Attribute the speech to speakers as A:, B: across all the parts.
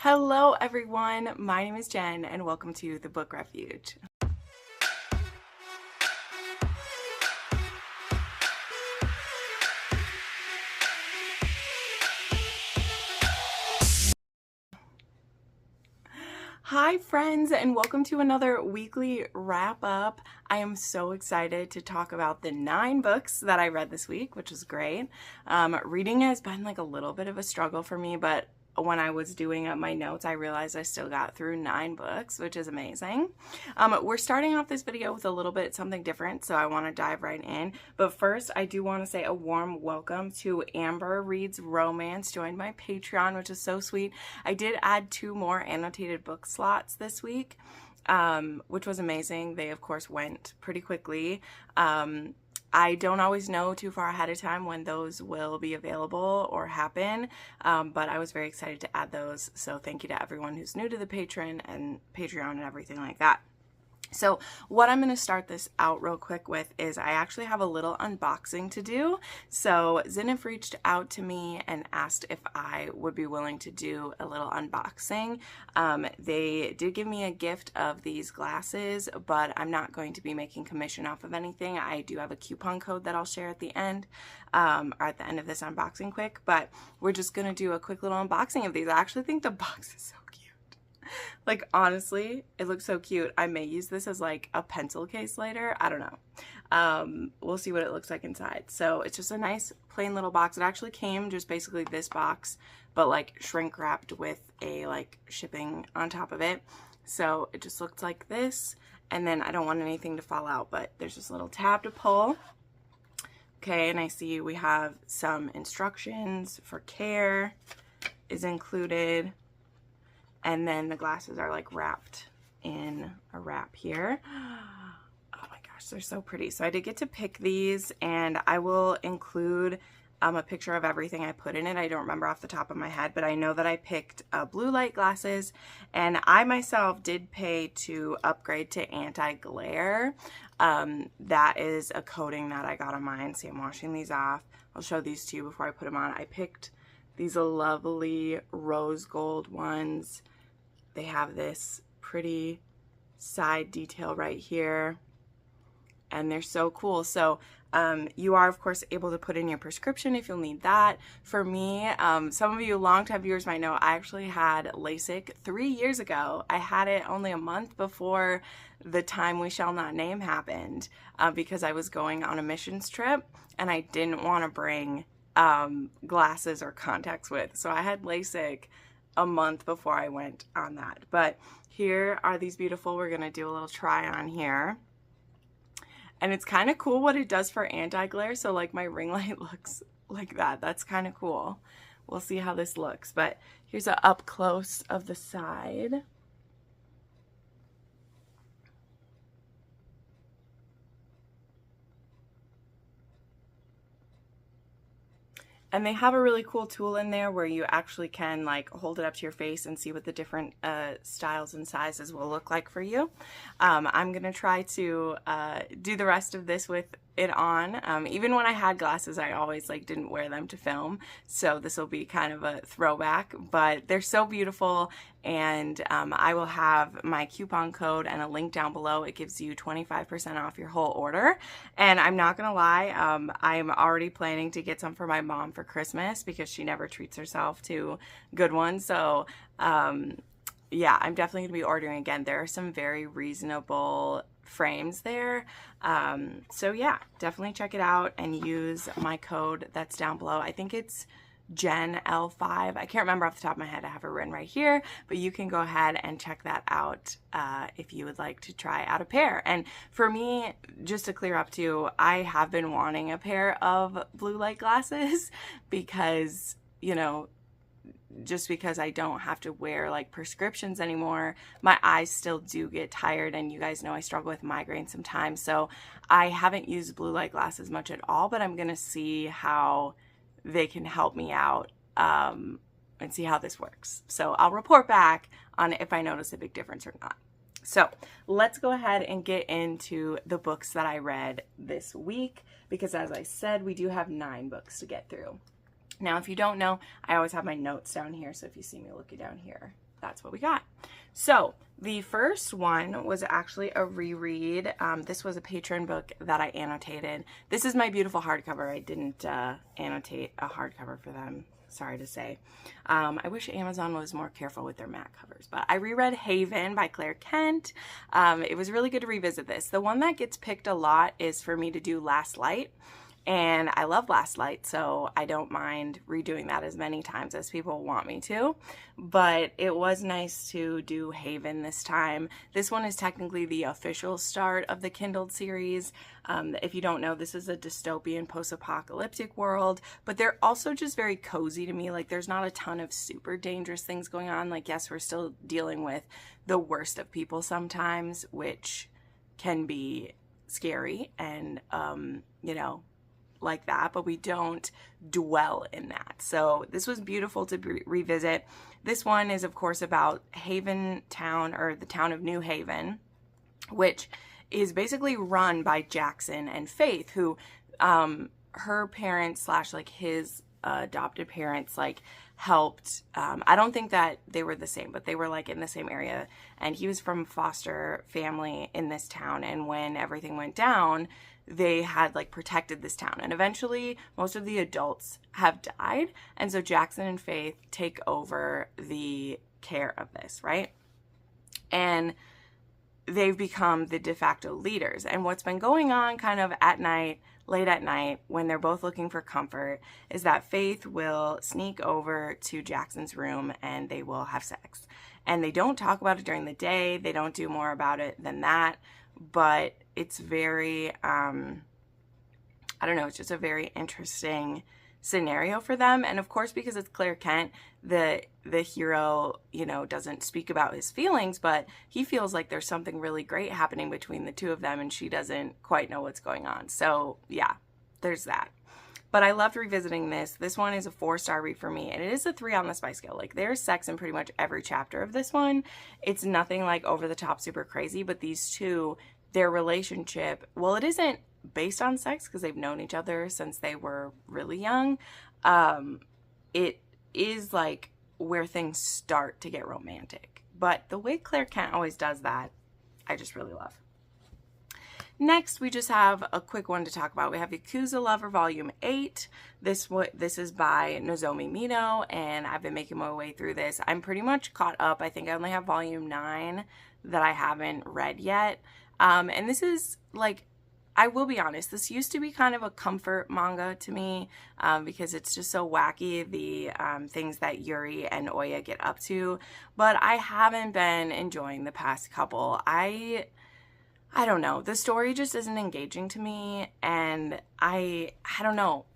A: Hello everyone, my name is Jen and welcome to the Book Refuge. Hi friends, and welcome to another weekly wrap up. I am so excited to talk about the 9 books that I read this week, which is great. Reading has been like a little bit of a struggle for me, but when I was doing up my notes, I realized I still got through 9 books, which is amazing. We're starting off this video with a little bit something different, so I want to dive right in. But first, I do want to say a warm welcome to Amber Reads Romance, joined my Patreon, which is so sweet. I did add 2 more annotated book slots this week, which was amazing. They, of course, went pretty quickly. I don't always know too far ahead of time when those will be available or happen, but I was very excited to add those. So thank you to everyone who's new to the Patreon and everything like that. So what I'm going to start this out real quick with is I actually have a little unboxing to do. So Zenith reached out to me and asked if I would be willing to do a little unboxing. They did give me a gift of these glasses, but I'm not going to be making commission off of anything. I do have a coupon code that I'll share at the end, or at the end of this unboxing quick, but we're just going to do a quick little unboxing of these. I actually think the box is so cute. Like, honestly, it looks so cute. I may use this as like a pencil case later. I don't know. We'll see what it looks like inside. So it's just a nice plain little box. It actually came just basically this box, but like shrink wrapped with a like shipping on top of it. So it just looks like this. And then I don't want anything to fall out, but there's this little tab to pull. Okay, and I see we have some instructions for care is included. And then the glasses are like wrapped in a wrap here. Oh my gosh, they're so pretty. So I did get to pick these, and I will include a picture of everything I put in it. I don't remember off the top of my head, but I know that I picked blue light glasses, and I myself did pay to upgrade to anti-glare. That is a coating that I got on mine. See, I'm washing these off. I'll show these to you before I put them on. I picked these lovely rose gold ones. They have this pretty side detail right here, and they're so cool. So you are, of course, able to put in your prescription if you'll need that. For me, some of you longtime viewers might know I actually had LASIK 3 years ago. I had it only a month before the time we shall not name happened, because I was going on a missions trip and I didn't want to bring glasses or contacts with. So I had LASIK a month before I went on that. But here are these beautiful, we're going to do a little try on here. And it's kind of cool what it does for anti-glare. So like my ring light looks like that. That's kind of cool. We'll see how this looks. But here's an up close of the side. And they have a really cool tool in there where you actually can like hold it up to your face and see what the different styles and sizes will look like for you. I'm gonna try to do the rest of this with it on. Even when I had glasses, I always like didn't wear them to film, so this will be kind of a throwback, but they're so beautiful. And I will have my coupon code and a link down below. It gives you 25% off your whole order. And I'm not gonna lie, I'm already planning to get some for my mom for Christmas because she never treats herself to good ones. So yeah, I'm definitely gonna be ordering again. There are some very reasonable frames there. So yeah, definitely check it out and use my code that's down below. I think it's Jen L5. I can't remember off the top of my head. I have it written right here, but you can go ahead and check that out if you would like to try out a pair. And for me, just to clear up too, I have been wanting a pair of blue light glasses because, you know, just because I don't have to wear like prescriptions anymore, my eyes still do get tired, and you guys know I struggle with migraines sometimes. So I haven't used blue light glasses much at all, but I'm gonna see how they can help me out and see how this works. So I'll report back on if I notice a big difference or not. So let's go ahead and get into the books that I read this week, because as I said, we do have 9 books to get through. Now, if you don't know, I always have my notes down here, so if you see me looking down here, that's what we got. So the first one was actually a reread. This was a patron book that I annotated. This is my beautiful hardcover. I didn't annotate a hardcover for them, sorry to say. I wish Amazon was more careful with their mat covers, but I reread Haven by Claire Kent. It was really good to revisit this. The one that gets picked a lot is for me to do Last Light. And I love Last Light, so I don't mind redoing that as many times as people want me to. But it was nice to do Haven this time. This one is technically the official start of the Kindled series. If you don't know, this is a dystopian post-apocalyptic world, but they're also just very cozy to me. Like, there's not a ton of super dangerous things going on. Like, yes, we're still dealing with the worst of people sometimes, which can be scary and, you know, like that, but we don't dwell in that. So this was beautiful to revisit. This one is, of course, about Haven Town, or the town of New Haven, which is basically run by Jackson and Faith, who her parents / like his adopted parents like helped. I don't think that they were the same, but they were like in the same area, and he was from foster family in this town, and when everything went down, they had like protected this town, and eventually most of the adults have died, and so Jackson and Faith take over the care of this, right? And they've become the de facto leaders. And what's been going on kind of at night, late at night, when they're both looking for comfort, is that Faith will sneak over to Jackson's room and they will have sex. And they don't talk about it during the day. They don't do more about it than that. But it's very, I don't know, it's just a very interesting scenario for them. And of course, because it's Claire Kent, the hero, you know, doesn't speak about his feelings, but he feels like there's something really great happening between the two of them, and she doesn't quite know what's going on. So yeah, there's that. But I loved revisiting this. This one is a 4-star read for me, and it is a 3 on the spice scale. Like, there's sex in pretty much every chapter of this one. It's nothing like over the top super crazy, but these two, their relationship, well, it isn't based on sex because they've known each other since they were really young. It is like where things start to get romantic. But the way Claire Kent always does that, I just really love. Next, we just have a quick one to talk about. We have Yakuza Lover Volume 8. This is by Nozomi Mino, and I've been making my way through this. I'm pretty much caught up. I think I only have Volume 9 that I haven't read yet. And this is, like, I will be honest, this used to be kind of a comfort manga to me, because it's just so wacky, the things that Yuri and Oya get up to. But I haven't been enjoying the past couple. I don't know. The story just isn't engaging to me, and I don't know.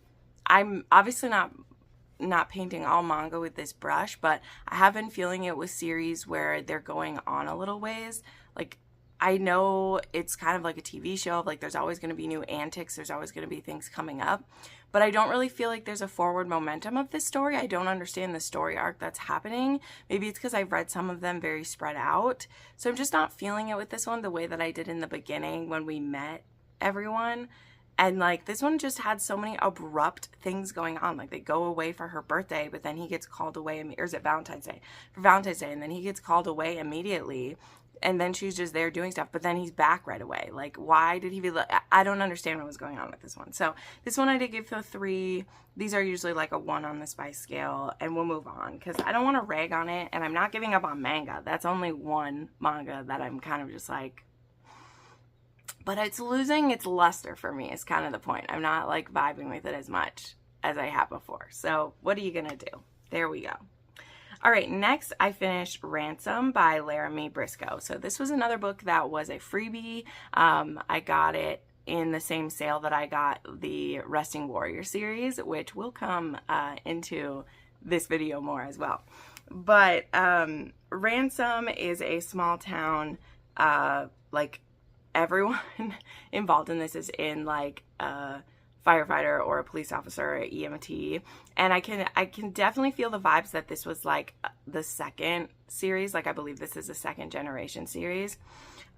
A: I'm obviously not painting all manga with this brush, but I have been feeling it with series where they're going on a little ways. Like, I know it's kind of like a TV show, like there's always going to be new antics, there's always going to be things coming up, but I don't really feel like there's a forward momentum of this story. I don't understand the story arc that's happening. Maybe it's because I've read some of them very spread out, so I'm just not feeling it with this one the way that I did in the beginning when we met everyone. And like, this one just had so many abrupt things going on. Like, they go away for her birthday, but then he gets called away, or is it Valentine's Day? For Valentine's Day, and then he gets called away immediately. And then she's just there doing stuff, but then he's back right away. Like, why did he be I don't understand what was going on with this one. So this one I did give a 3. These are usually like a 1 on the spice scale, and we'll move on because I don't want to rag on it, and I'm not giving up on manga. That's only one manga that I'm kind of just like, but it's losing its luster for me is kind of the point. I'm not like vibing with it as much as I have before. So what are you gonna do? There we go. All right, next I finished Ransom by Laramie Briscoe. So this was another book that was a freebie. I got it in the same sale that I got the Resting Warrior series, which will come into this video more as well. But Ransom is a small town, like everyone involved in this is in like a firefighter or a police officer or EMT, And I can definitely feel the vibes that this was like the second series. Like I believe this is a second generation series.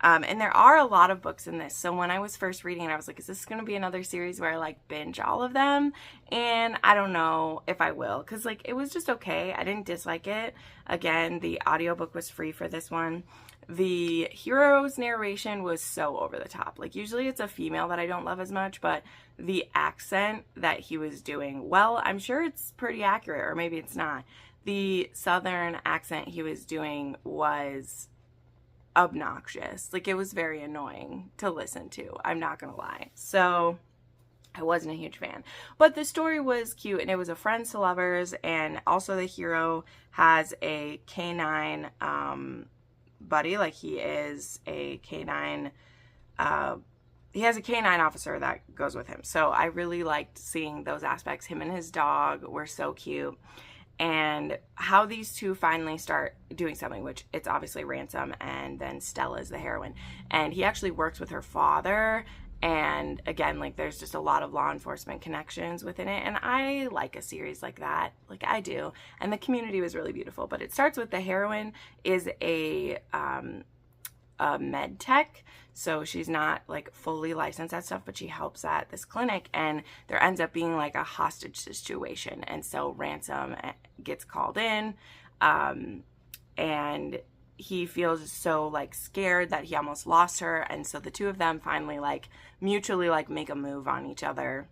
A: And there are a lot of books in this. So when I was first reading it, I was like, is this going to be another series where I like binge all of them? And I don't know if I will, because like it was just okay. I didn't dislike it. Again, the audiobook was free for this one. The hero's narration was so over the top. Like usually it's a female that I don't love as much, but the accent that he was doing, well, I'm sure it's pretty accurate, or maybe it's not. The southern accent he was doing was obnoxious. Like it was very annoying to listen to. I'm not gonna lie. So I wasn't a huge fan. But the story was cute, and it was a friends to lovers, and also the hero has a canine buddy. Like he is a canine he has a canine officer that goes with him. So I really liked seeing those aspects. Him and his dog were so cute. And how these two finally start doing something, which it's obviously Ransom, and then Stella's the heroine. And he actually works with her father. And again, like there's just a lot of law enforcement connections within it. And I like a series like that. Like I do. And the community was really beautiful. But it starts with the heroine is a med tech. So she's not like fully licensed at stuff, but she helps at this clinic, and there ends up being like a hostage situation. And so Ransom gets called in, and he feels so like scared that he almost lost her. And so the two of them finally like mutually like make a move on each other,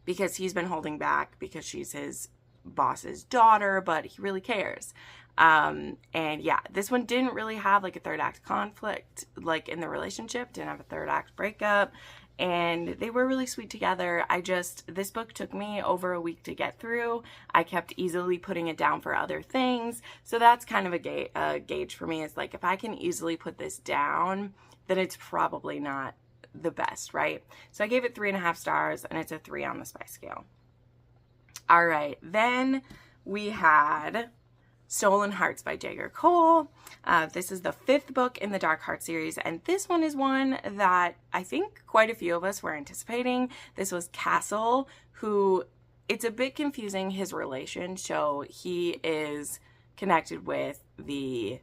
A: because he's been holding back because she's his boss's daughter, but he really cares. And yeah, this one didn't really have like a third act conflict, like in the relationship, didn't have a third act breakup, and they were really sweet together. This book took me over a week to get through. I kept easily putting it down for other things. So that's kind of a gauge for me, is like, if I can easily put this down, then it's probably not the best, right? So I gave it 3.5 stars, and it's a 3 on the spice scale. All right, then we had Stolen Hearts by Jagger Cole. This is the 5th book in the Dark Heart series, and this one is one that I think quite a few of us were anticipating. This was Castle, who, it's a bit confusing, his relation. So he is connected with the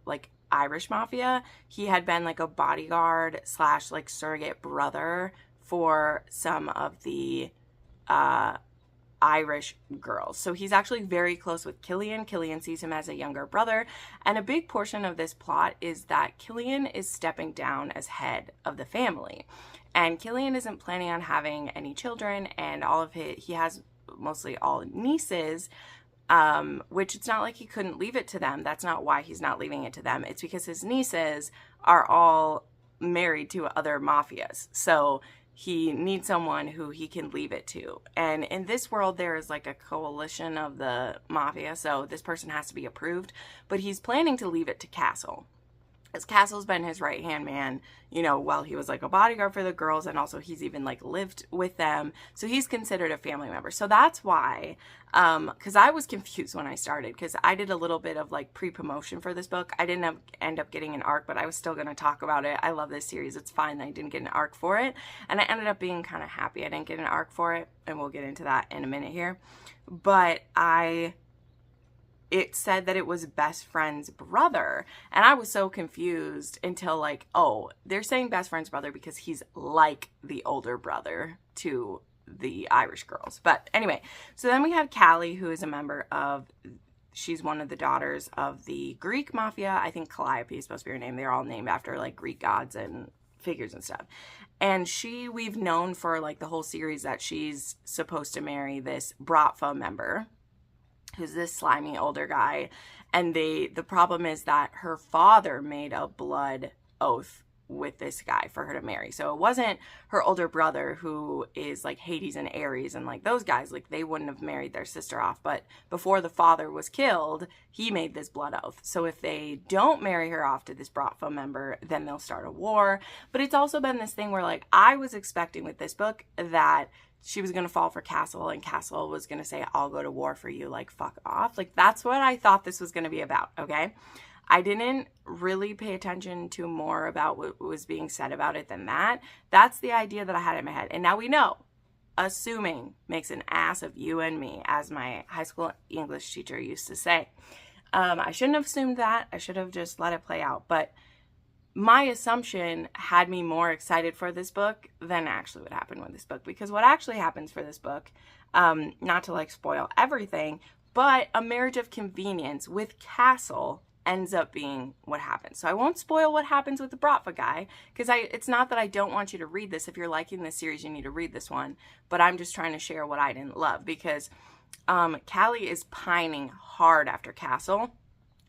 A: like Irish mafia. He had been like a bodyguard / like surrogate brother for some of the Irish girls. So he's actually very close with Killian. Killian sees him as a younger brother. And a big portion of this plot is that Killian is stepping down as head of the family. And Killian isn't planning on having any children, and he has mostly all nieces, which it's not like he couldn't leave it to them. That's not why he's not leaving it to them. It's because his nieces are all married to other mafias. So he needs someone who he can leave it to. And in this world, there is like a coalition of the mafia, so this person has to be approved. But he's planning to leave it to Castle, as Castle's been his right-hand man, you know, while he was like a bodyguard for the girls, and also he's even like lived with them. So he's considered a family member. So that's why, because I was confused when I started, because I did a little bit of like pre-promotion for this book. I didn't end up getting an arc, but I was still going to talk about it. I love this series. It's fine that I didn't get an arc for it. And I ended up being kind of happy I didn't get an arc for it. And we'll get into that in a minute here. But it said that it was best friend's brother, and I was so confused until like, oh, they're saying best friend's brother because he's like the older brother to the Irish girls. But anyway, so then we have Callie, who is a member of, she's one of the daughters of the Greek mafia. I think Calliope is supposed to be her name. They're all named after like Greek gods and figures and stuff. And we've known for like the whole series that she's supposed to marry this Bratva member, who's this slimy older guy. And the problem is that her father made a blood oath with this guy for her to marry. So it wasn't her older brother, who is like Hades and Ares and like those guys, like they wouldn't have married their sister off. But before the father was killed, he made this blood oath. So if they don't marry her off to this Bratva member, then they'll start a war. But it's also been this thing where like I was expecting with this book that she was going to fall for Castle, and Castle was going to say, I'll go to war for you, like, fuck off. Like, that's what I thought this was going to be about, okay? I didn't really pay attention to more about what was being said about it than that. That's the idea that I had in my head. And now we know. assuming makes an ass of you and me, as my high school English teacher used to say. I shouldn't have assumed that. I should have just let it play out. But my assumption had me more excited for this book than actually what happened with this book. Because what actually happens for this book, not to like spoil everything, but a marriage of convenience with Castle ends up being what happens. So I won't spoil what happens with the Bratva guy, because it's not that I don't want you to read this. If you're liking this series, you need to read this one. But I'm just trying to share what I didn't love, because Callie is pining hard after Castle.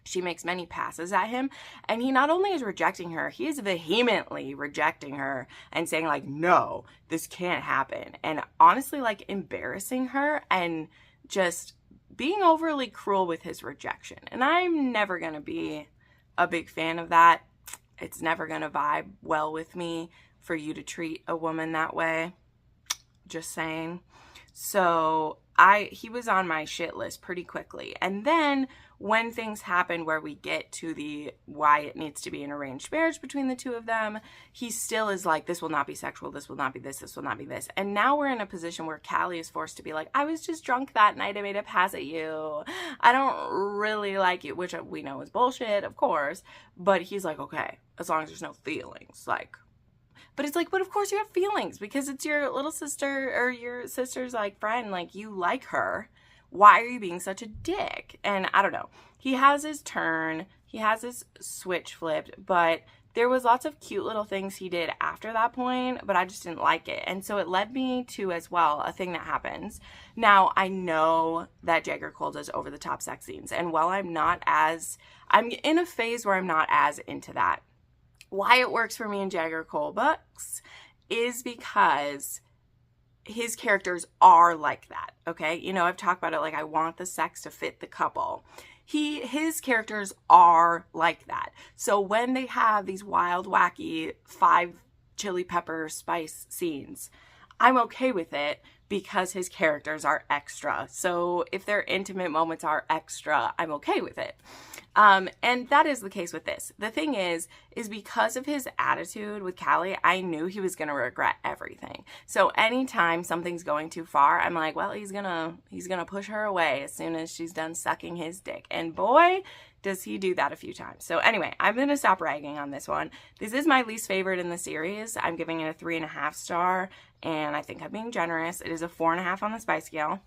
A: She makes many passes at him, and he not only is rejecting her, he is vehemently rejecting her and saying like, no, this can't happen. And honestly, like, embarrassing her and just being overly cruel with his rejection. And I'm never going to be a big fan of that. It's never going to vibe well with me for you to treat a woman that way. Just saying. So he was on my shit list pretty quickly. And then when things happen where we get to the why it needs to be an arranged marriage between the two of them, he still is like, this will not be sexual, this will not be this will not be this. And now we're in a position where Callie is forced to be like, I was just drunk that night, I made a pass at you, I don't really like you, which we know is bullshit, of course. But he's like, okay, as long as there's no feelings, like. But it's like, but of course you have feelings, because it's your little sister or your sister's like friend, like you like her. Why are you being such a dick? And I don't know. He has his turn. He has his switch flipped, but there was lots of cute little things he did after that point, but I just didn't like it. And so it led me to, as well, a thing that happens. Now, I know that Jagger Cole does over-the-top sex scenes, and while I'm in a phase where I'm not as into that. Why it works for me in Jagger Cole books is because his characters are like that, okay? You know, I've talked about it, like I want the sex to fit the couple. His characters are like that. So when they have these wild, wacky 5 chili pepper spice scenes, I'm okay with it because his characters are extra. So if their intimate moments are extra, I'm okay with it. And that is the case with this. The thing is because of his attitude with Callie, I knew he was going to regret everything. So anytime something's going too far, I'm like, well, he's going to push her away as soon as she's done sucking his dick. And boy, does he do that a few times. So anyway, I'm going to stop ragging on this one. This is my least favorite in the series. I'm giving it a 3.5 star, and I think I'm being generous. It is a 4.5 on the spice scale.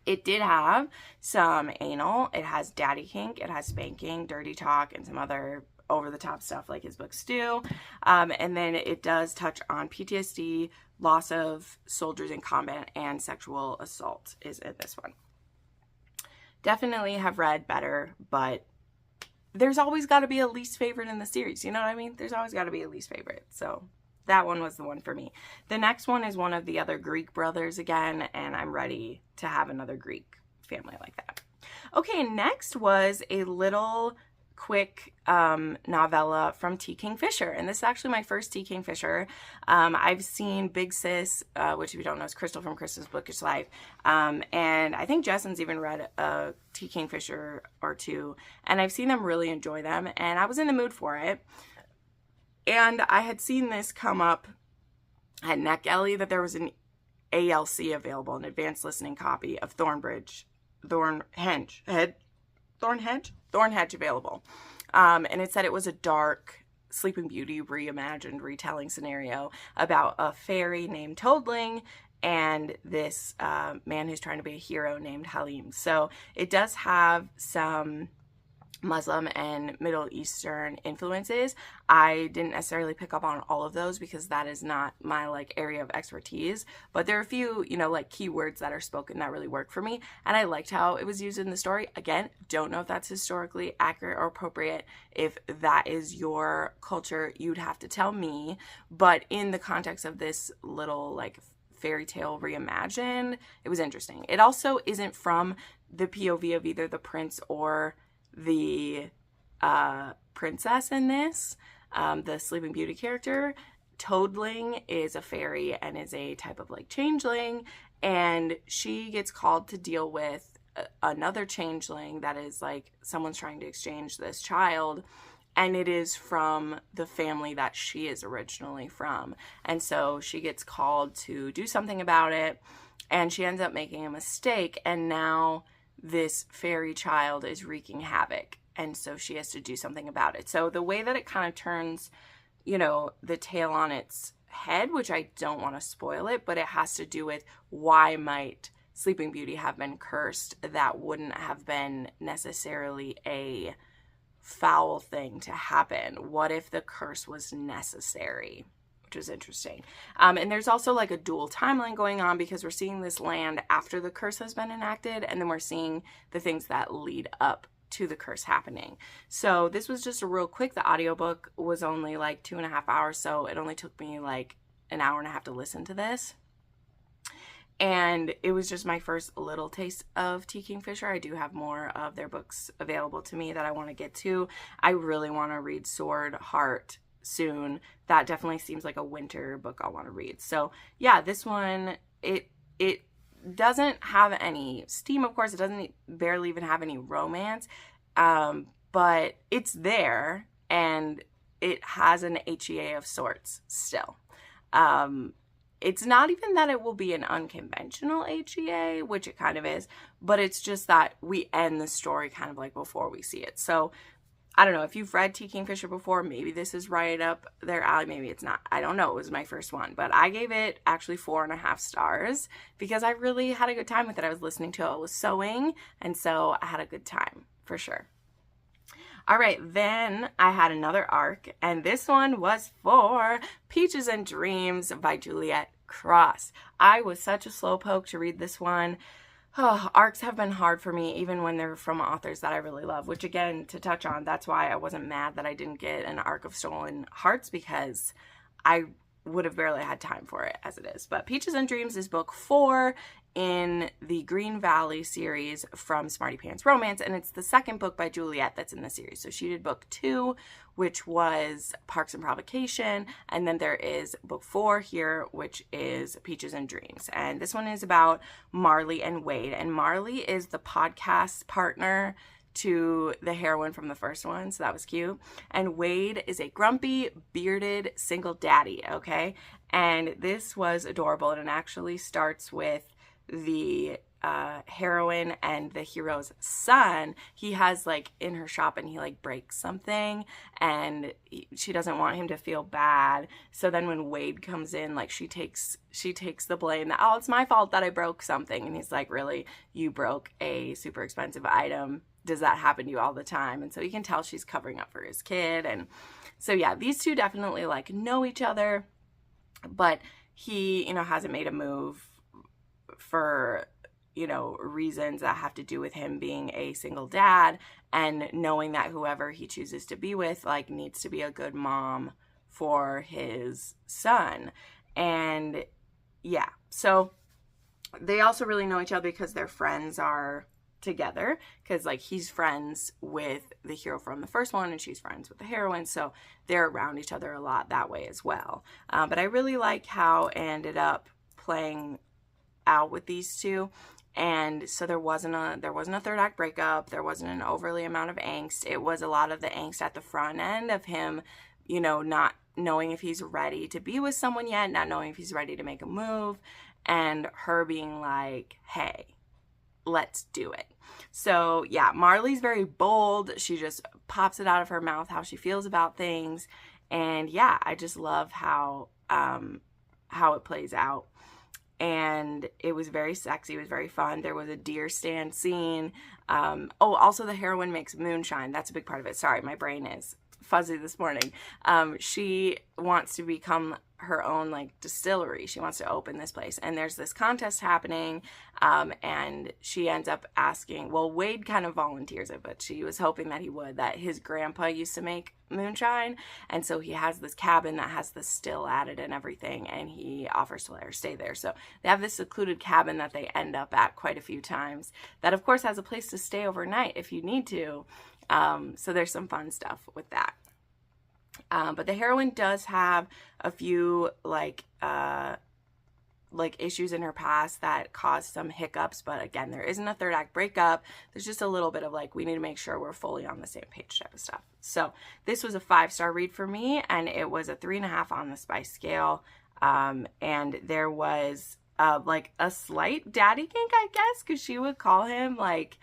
A: It did have some anal. It has daddy kink. It has spanking, dirty talk, and some other over-the-top stuff like his books do. And then it does touch on PTSD, loss of soldiers in combat, and sexual assault is in this one. Definitely have read better, but there's always got to be a least favorite in the series. You know what I mean? There's always got to be a least favorite. So that one was the one for me. The next one is one of the other Greek brothers again, and I'm ready to have another Greek family like that. Okay, next was a little quick novella from T. Kingfisher, and this is actually my first T. Kingfisher. I've seen Big Sis, which if you don't know is Crystal from Crystal's Bookish Life, and I think Jessen's even read a T. Kingfisher or two, and I've seen them really enjoy them, and I was in the mood for it. And I had seen this come up at NetGalley that there was an ALC available, an advanced listening copy of Thornhedge available. And it said it was a dark Sleeping Beauty reimagined retelling scenario about a fairy named Toadling and this man who's trying to be a hero named Halim. So it does have some Muslim and Middle Eastern influences. I didn't necessarily pick up on all of those because that is not my like area of expertise, but there are a few, you know, like keywords that are spoken that really work for me, and I liked how it was used in the story. Again, don't know if that's historically accurate or appropriate. If that is your culture, you'd have to tell me, but in the context of this little like fairy tale reimagined, it was interesting. It also isn't from the POV of either the prince or the princess in this. The Sleeping Beauty character, Toadling, is a fairy and is a type of like changeling, and she gets called to deal with another changeling that is like someone's trying to exchange this child, and it is from the family that she is originally from. And so she gets called to do something about it, and she ends up making a mistake, and now this fairy child is wreaking havoc, and so she has to do something about it. So the way that it kind of turns, you know, the tale on its head, which I don't want to spoil it, but it has to do with why might Sleeping Beauty have been cursed. That wouldn't have been necessarily a foul thing to happen. What if the curse was necessary? Which is interesting. And there's also like a dual timeline going on, because we're seeing this land after the curse has been enacted, and then we're seeing the things that lead up to the curse happening. So this was just a real quick. The audiobook was only like 2.5 hours, so it only took me like an hour and a half to listen to this. And it was just my first little taste of T. Kingfisher. I do have more of their books available to me that I want to get to. I really want to read Sword Heart soon. That definitely seems like a winter book I'll want to read. So yeah, this one, it doesn't have any steam, of course. It doesn't barely even have any romance, but it's there, and it has an HEA of sorts still. It's not even that it will be an unconventional HEA, which it kind of is, but it's just that we end the story kind of like before we see it. So I don't know, if you've read T. Kingfisher before, maybe this is right up their alley, maybe it's not. I don't know, it was my first one, but I gave it actually 4.5 stars because I really had a good time with it. I was listening to it, I was sewing, and so I had a good time, for sure. All right, then I had another arc, and this one was for Peaches and Dreams by Juliet Cross. I was such a slowpoke to read this one. Oh, arcs have been hard for me, even when they're from authors that I really love, which again, to touch on, that's why I wasn't mad that I didn't get an arc of Stolen Hearts, because I would have barely had time for it as it is. But Peaches and Dreams is book 4 in the Green Valley series from Smarty Pants Romance, and it's the second book by Juliet that's in the series. So she did book 2, which was Parks and Provocation, and then there is book 4 here, which is Peaches and Dreams. And this one is about Marley and Wade, and Marley is the podcast partner to the heroine from the first one, so that was cute. And Wade is a grumpy, bearded, single daddy, okay? And this was adorable, and it actually starts with the heroine and the hero's son. He has like in her shop, and he like breaks something, and she doesn't want him to feel bad. So then when Wade comes in, like she takes the blame that, oh, it's my fault that I broke something. And he's like, really? You broke a super expensive item? Does that happen to you all the time? And so you can tell she's covering up for his kid. And so yeah, these two definitely like know each other, but he, you know, hasn't made a move for, you know, reasons that have to do with him being a single dad, and knowing that whoever he chooses to be with like needs to be a good mom for his son. And yeah, so they also really know each other because their friends are together, because like he's friends with the hero from the first one, and she's friends with the heroine, so they're around each other a lot that way as well. But I really like how it ended up playing out with these two. And so there wasn't a third act breakup. There wasn't an overly amount of angst. It was a lot of the angst at the front end of him, you know, not knowing if he's ready to be with someone yet, not knowing if he's ready to make a move, and her being like, hey, let's do it. So yeah, Marley's very bold. She just pops it out of her mouth how she feels about things. And yeah, I just love how it plays out. And it was very sexy. It was very fun. There was a deer stand scene. Also the heroine makes moonshine. That's a big part of it. Sorry, my brain is fuzzy this morning. She wants to become her own like distillery. She wants to open this place, and there's this contest happening, and she ends up asking, well, Wade kind of volunteers it, but she was hoping that he would, that his grandpa used to make moonshine, and so he has this cabin that has the still at it and everything, and he offers to let her stay there. So they have this secluded cabin that they end up at quite a few times, that of course has a place to stay overnight if you need to. So there's some fun stuff with that. But the heroine does have a few like like issues in her past that caused some hiccups, but again, there isn't a third act breakup. There's just a little bit of like, we need to make sure we're fully on the same page type of stuff. So this was a 5-star read for me, and it was a 3.5 on the spice scale. And there was like a slight daddy kink, I guess, because she would call him like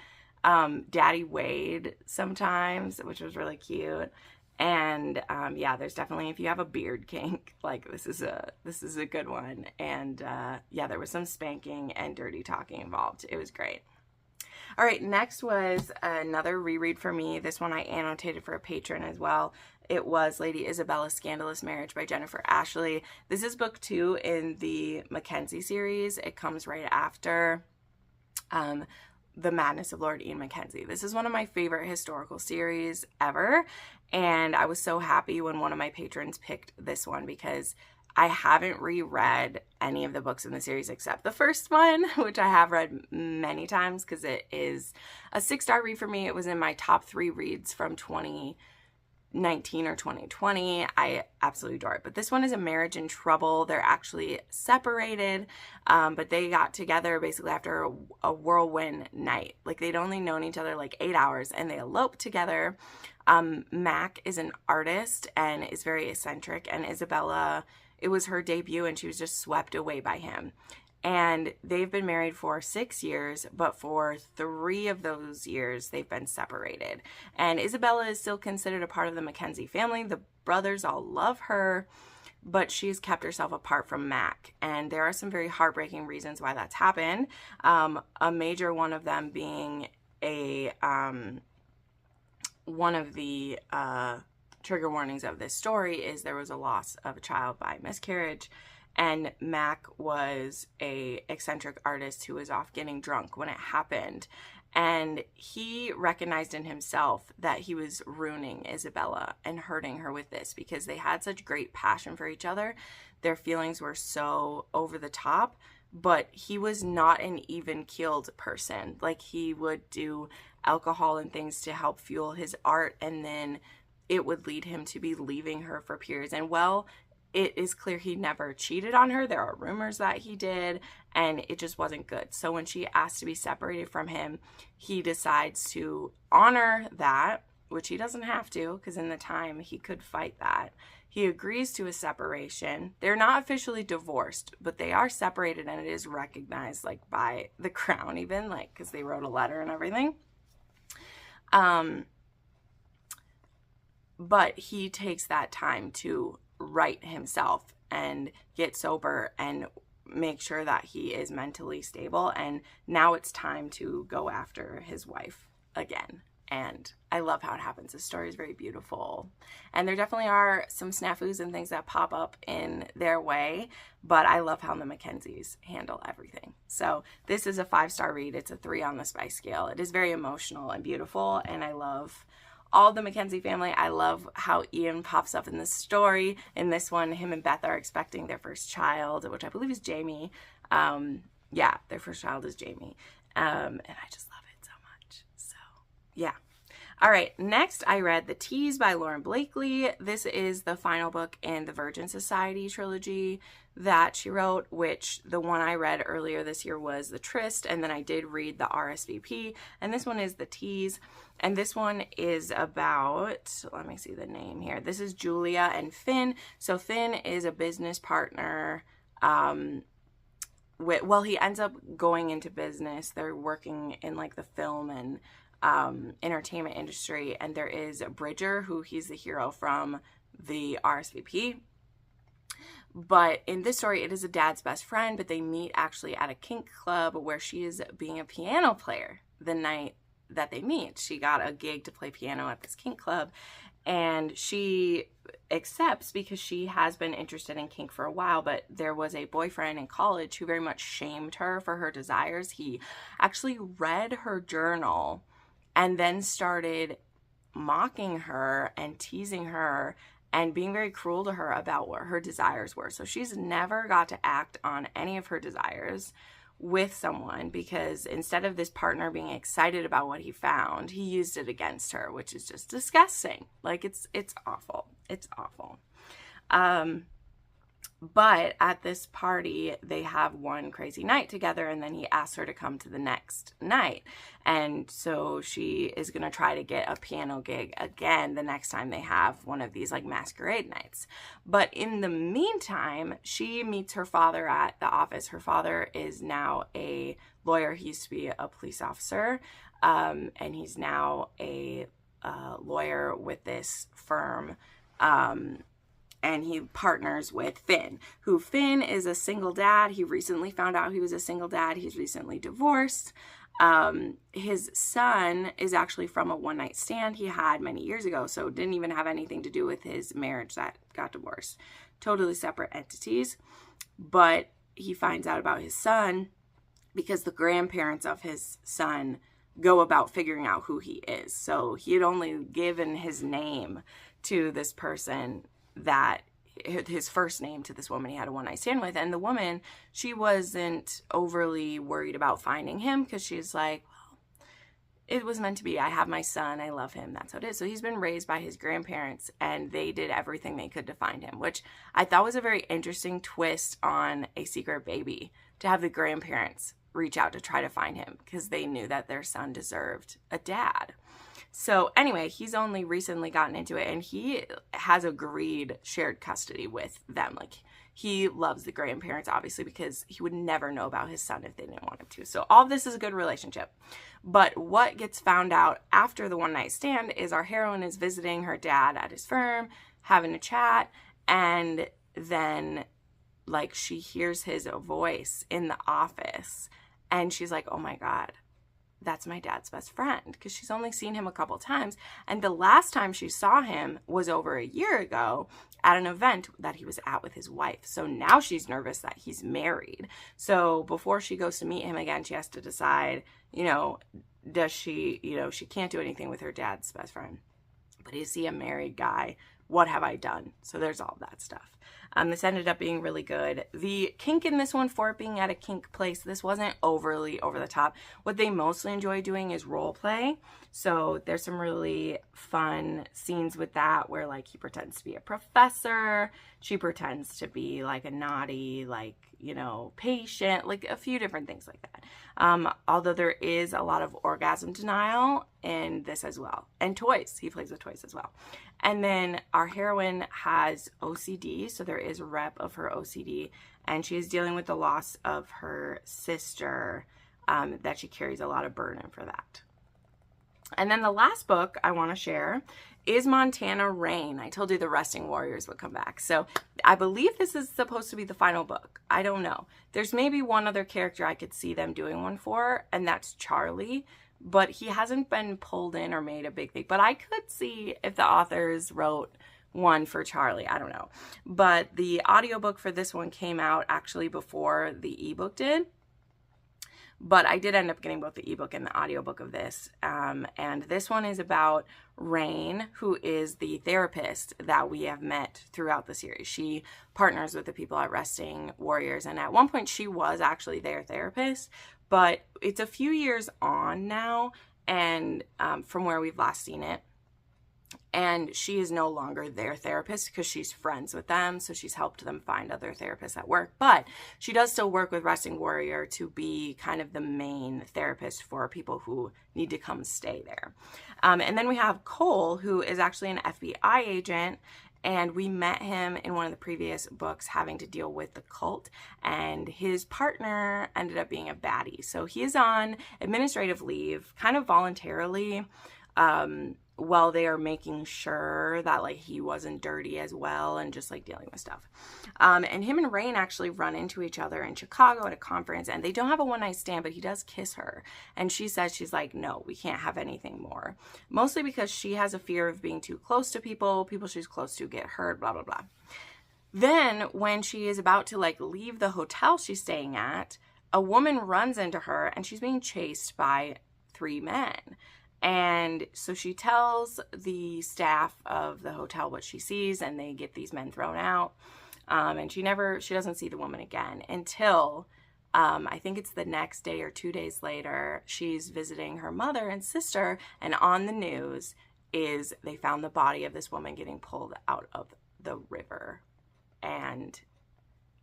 A: Daddy Wade sometimes, which was really cute. And yeah, there's definitely, if you have a beard kink, like this is a good one. And yeah, there was some spanking and dirty talking involved. It was great. All right, next was another reread for me. This one I annotated for a patron as well. It was Lady Isabella's Scandalous Marriage by Jennifer Ashley. This is book 2 in the Mackenzie series. It comes right after The Madness of Lord Ian Mackenzie. This is one of my favorite historical series ever, and I was so happy when one of my patrons picked this one because I haven't reread any of the books in the series except the first one, which I have read many times because it is a 6-star read for me. It was in my top 3 reads from 2019 or 2020. I absolutely adore it. But this one is a marriage in trouble. They're actually separated, but they got together basically after a whirlwind night. Like they'd only known each other like 8 hours, and they eloped together. Mac is an artist and is very eccentric, and Isabella, it was her debut and she was just swept away by him. And they've been married for 6 years, but for 3 of those years, they've been separated. And Isabella is still considered a part of the Mackenzie family. The brothers all love her, but she's kept herself apart from Mac. And there are some very heartbreaking reasons why that's happened. A major one of them being one of the trigger warnings of this story is there was a loss of a child by miscarriage. And Mac was a eccentric artist who was off getting drunk when it happened. And he recognized in himself that he was ruining Isabella and hurting her with this because they had such great passion for each other. Their feelings were so over the top, but he was not an even-keeled person. Like he would do alcohol and things to help fuel his art, and then it would lead him to be leaving her for periods. And well, it is clear he never cheated on her. There are rumors that he did, and it just wasn't good. So when she asked to be separated from him, he decides to honor that, which he doesn't have to, because in the time he could fight that. He agrees to a separation. They're not officially divorced, but they are separated, and it is recognized like by the crown even, like because they wrote a letter and everything. But he takes that time to right himself and get sober and make sure that he is mentally stable. And now it's time to go after his wife again. And I love how it happens. This story is very beautiful. And there definitely are some snafus and things that pop up in their way, but I love how the Mackenzies handle everything. So this is a 5-star read. It's a 3 on the spice scale. It is very emotional and beautiful, and I love all the Mackenzie family. I love how Ian pops up in this story. In this one, him and Beth are expecting their first child, which I believe is Jamie. Yeah, their first child is Jamie. And I just love it so much. So, yeah. All right, next I read The Tease by Lauren Blakely. This is the final book in the Virgin Society trilogy that she wrote, which the one I read earlier this year was The Tryst, and then I did read the RSVP, and this one is The Tease. And this one is about, let me see the name here. This is Julia and Finn. So Finn is a business partner. Well, he ends up going into business. They're working in like the film and entertainment industry. And there is Bridger, who he's the hero from the RSVP. But in this story, it is a dad's best friend, but they meet actually at a kink club where she is being a piano player the night that they meet. She got a gig to play piano at this kink club, and she accepts because she has been interested in kink for a while, but there was a boyfriend in college who very much shamed her for her desires. He actually read her journal and then started mocking her and teasing her and being very cruel to her about what her desires were. So she's never got to act on any of her desires with someone, because instead of this partner being excited about what he found, he used it against her, which is just disgusting. Like it's awful. It's awful. But at this party, they have one crazy night together, and then he asks her to come to the next night. And so she is going to try to get a piano gig again the next time they have one of these like masquerade nights. But in the meantime, she meets her father at the office. Her father is now a lawyer. He used to be a police officer, and he's now a lawyer with this firm. And he partners with Finn, who Finn is a single dad. He recently found out he was a single dad. He's recently divorced. His son is actually from a one-night stand he had many years ago, so it didn't even have anything to do with his marriage that got divorced. Totally separate entities. But he finds out about his son because the grandparents of his son go about figuring out who he is. So he had only given his name to this person, that his first name to this woman he had a one-night stand with. And the woman, she wasn't overly worried about finding him because she's like, well, it was meant to be. I have my son. I love him. That's how it is. So he's been raised by his grandparents, and they did everything they could to find him, which I thought was a very interesting twist on a secret baby, to have the grandparents reach out to try to find him because they knew that their son deserved a dad. So anyway, he's only recently gotten into it, and he has agreed shared custody with them. Like, he loves the grandparents, obviously, because he would never know about his son if they didn't want him to. So all of this is a good relationship. But what gets found out after the one night stand is our heroine is visiting her dad at his firm, having a chat, and then like she hears his voice in the office, and she's like, oh my God, that's my dad's best friend, because she's only seen him a couple times. And the last time she saw him was over a year ago at an event that he was at with his wife. So now she's nervous that he's married. So before she goes to meet him again, she has to decide, does she, she can't do anything with her dad's best friend. But is he a married guy? What have I done? So there's all that stuff. This ended up being really good. The kink in this one, for it being at a kink place, this wasn't overly over the top. What they mostly enjoy doing is role play. So there's some really fun scenes with that where like he pretends to be a professor. She pretends to be like a naughty, patient, like a few different things like that. Although there is a lot of orgasm denial in this as well. And toys. He plays with toys as well. And then our heroine has OCD, so there is a rep of her OCD, and she is dealing with the loss of her sister, that she carries a lot of burden for that. And then the last book I want to share is Montana Rain. I told you the Resting Warriors would come back. So I believe this is supposed to be the final book. I don't know. There's maybe one other character I could see them doing one for, and that's Charlie. But he hasn't been pulled in or made a big thing. But I could see if the authors wrote one for Charlie. I don't know. But the audiobook for this one came out actually before the ebook did. But I did end up getting both the ebook and the audiobook of this. And this one is about Rain, who is the therapist that we have met throughout the series. She partners with the people at Resting Warriors. And at one point, she was actually their therapist. But it's a few years on now, and from where we've last seen it. And she is no longer their therapist because she's friends with them. So she's helped them find other therapists at work. But she does still work with Resting Warrior to be kind of the main therapist for people who need to come stay there. And then we have Cole, who is actually an FBI agent. And we met him in one of the previous books having to deal with the cult. And his partner ended up being a baddie. So he is on administrative leave, kind of voluntarily, while they are making sure that like he wasn't dirty as well and just like dealing with stuff. And him and Rain actually run into each other in Chicago at a conference, and they don't have a one night stand, but he does kiss her. And she says, she's like, no, we can't have anything more. Mostly because she has a fear of being too close to people she's close to get hurt, blah, blah, blah. Then when she is about to like leave the hotel she's staying at, a woman runs into her and she's being chased by 3 men. And so she tells the staff of the hotel what she sees, and they get these men thrown out. And she doesn't see the woman again until, I think it's the next day or 2 days later, she's visiting her mother and sister, and on the news is they found the body of this woman getting pulled out of the river. And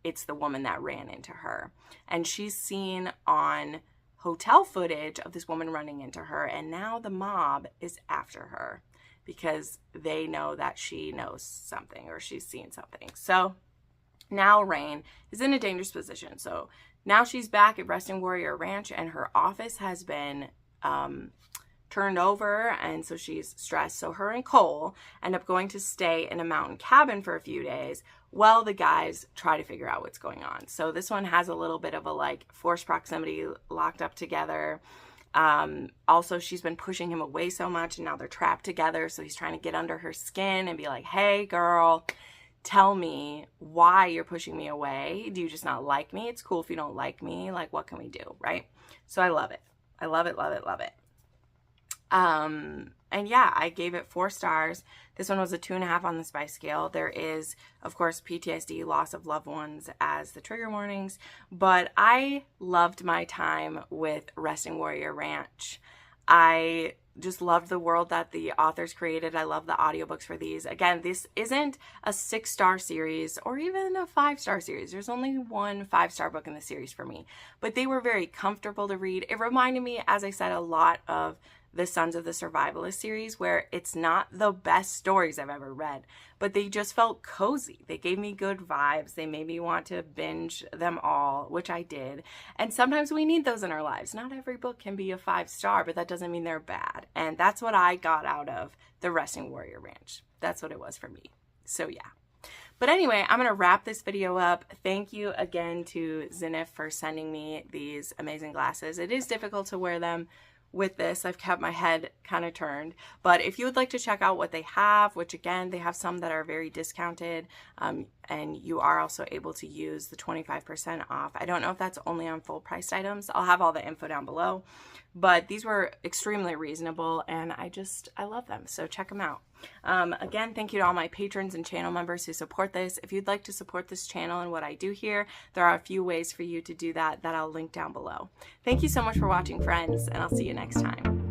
A: it's the woman that ran into her. And she's seen on hotel footage of this woman running into her, and now the mob is after her because they know that she knows something or she's seen something. So now Rain is in a dangerous position. So now she's back at Resting Warrior Ranch, and her office has been turned over, and so she's stressed. So her and Cole end up going to stay in a mountain cabin for a few days while the guys try to figure out what's going on. So this one has a little bit of a like forced proximity, locked up together. Also, she's been pushing him away so much, and now they're trapped together. So he's trying to get under her skin and be like, hey girl, tell me why you're pushing me away. Do you just not like me? It's cool if you don't like me. Like, what can we do? Right? So I love it. I love it, love it, love it. And yeah, I gave it 4 stars. This one was a 2.5 on the spice scale. There is, of course, PTSD, loss of loved ones as the trigger warnings, but I loved my time with Resting Warrior Ranch. I just loved the world that the authors created. I love the audiobooks for these. Again, this isn't a 6-star series or even a 5-star series. There's only one 5-star book in the series for me, but they were very comfortable to read. It reminded me, as I said, a lot of the Sons of the Survivalist series, where it's not the best stories I've ever read, but they just felt cozy. They gave me good vibes. They made me want to binge them all, which I did. And sometimes we need those in our lives. Not every book can be a 5-star, but that doesn't mean they're bad. And that's what I got out of the Resting Warrior Ranch. That's what it was for me. So yeah. But anyway, I'm going to wrap this video up. Thank you again to Zenith for sending me these amazing glasses. It is difficult to wear them with this. I've kept my head kind of turned, but if you would like to check out what they have, which again, they have some that are very discounted, and you are also able to use the 25% off. I don't know if that's only on full priced items. I'll have all the info down below, but these were extremely reasonable, and I love them. So check them out. Again, thank you to all my patrons and channel members who support this. If you'd like to support this channel and what I do here, there are a few ways for you to do that I'll link down below. Thank you so much for watching, friends, and I'll see you next time.